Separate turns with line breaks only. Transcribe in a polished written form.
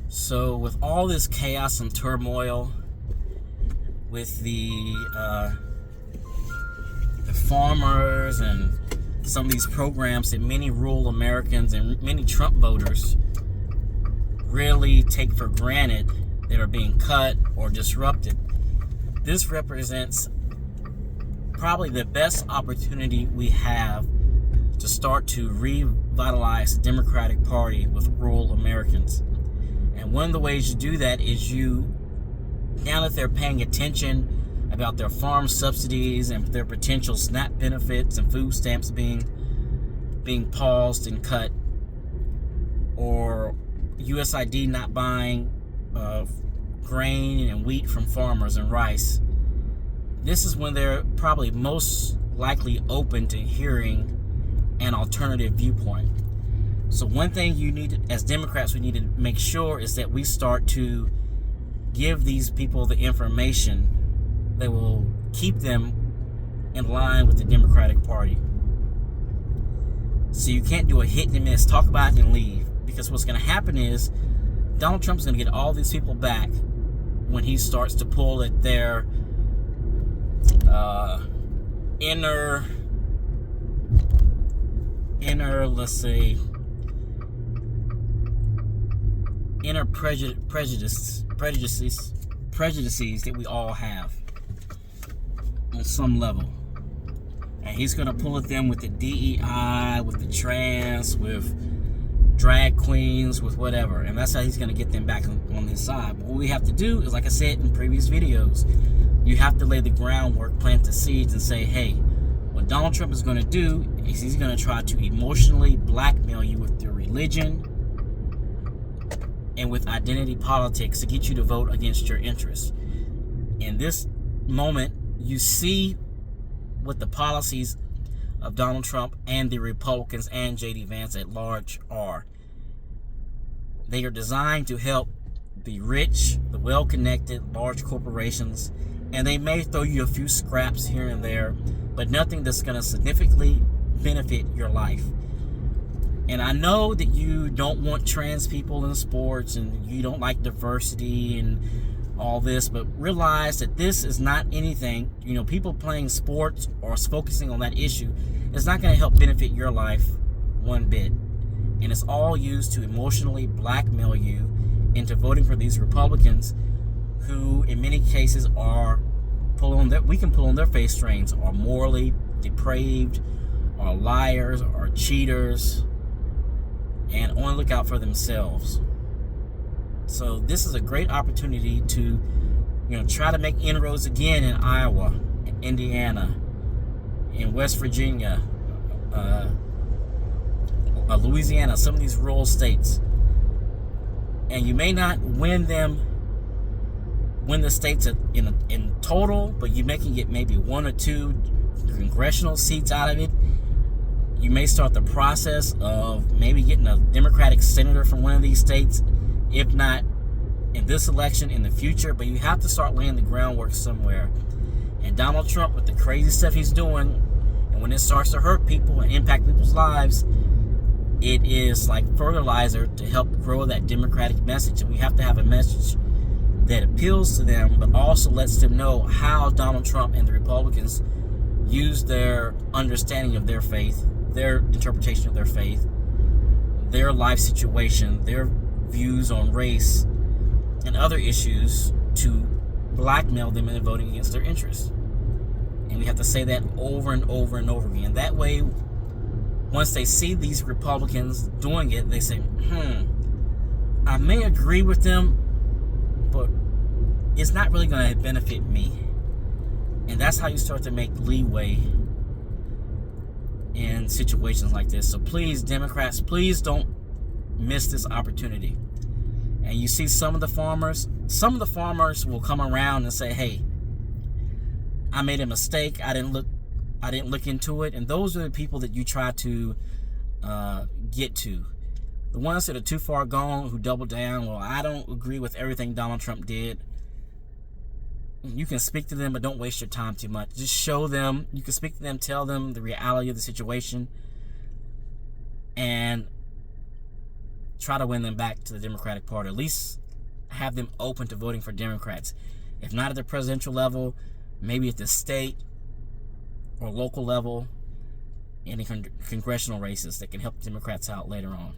So with all this chaos and turmoil, with the farmers and some of these programs that many rural Americans and many Trump voters really take for granted that are being cut or disrupted, this represents probably the best opportunity we have to start to revitalize the Democratic Party with rural Americans. And one of the ways you do that is now that they're paying attention about their farm subsidies and their potential SNAP benefits and food stamps being paused and cut, or USAID not buying grain and wheat from farmers and rice, this is when they're probably most likely open to hearing an alternative viewpoint. So one thing as Democrats, we need to make sure is that we start to give these people the information that will keep them in line with the Democratic Party. So you can't do a hit and miss, talk about it and leave, because what's going to happen is Donald Trump's going to get all these people back when he starts to pull at their inner, let's say, inner prejudices that we all have on some level. And he's going to pull at them with the DEI, with the trans, with drag queens, with whatever. And that's how he's going to get them back on his side. But what we have to do is, like I said in previous videos, you have to lay the groundwork, plant the seeds, and say, hey, what Donald Trump is going to do is he's going to try to emotionally blackmail you with your religion and with identity politics to get you to vote against your interests. In this moment, you see what the policies of Donald Trump and the Republicans and J.D. Vance at large are. They are designed to help the rich, the well-connected, large corporations, and they may throw you a few scraps here and there, but nothing that's going to significantly benefit your life. And I know that you don't want trans people in sports and you don't like diversity and all this, but realize that this is not anything, people playing sports or focusing on that issue is not going to help benefit your life one bit. And it's all used to emotionally blackmail you into voting for these Republicans who in many cases are we can pull on their face strings, are morally depraved, are liars, are cheaters, and only look out for themselves. So this is a great opportunity to, try to make inroads again in Iowa, in Indiana, in West Virginia, Louisiana, some of these rural states. And you may not win the states in total, but you can get maybe 1 or 2 congressional seats out of it. You may start the process of maybe getting a Democratic senator from one of these states, if not in this election, in the future. But you have to start laying the groundwork somewhere. And Donald Trump, with the crazy stuff he's doing, and when it starts to hurt people and impact people's lives, it is like fertilizer to help grow that Democratic message. And we have to have a message that appeals to them, but also lets them know how Donald Trump and the Republicans use their understanding of their faith, their interpretation of their faith, their life situation, their views on race and other issues to blackmail them into voting against their interests. And we have to say that over and over and over again. That way, once they see these Republicans doing it, they say, I may agree with them, but it's not really going to benefit me. And that's how you start to make leeway in situations like this. So please, Democrats, please don't miss this opportunity. And you see some of the farmers will come around and say, hey, I made a mistake. I didn't look into it. And those are the people that you try to get to. The ones that are too far gone, who double down, well, I don't agree with everything Donald Trump did. You can speak to them, but don't waste your time too much. Just show them. You can speak to them, tell them the reality of the situation, and try to win them back to the Democratic Party. At least have them open to voting for Democrats. If not at the presidential level, maybe at the state or local level, in the congressional races that can help Democrats out later on.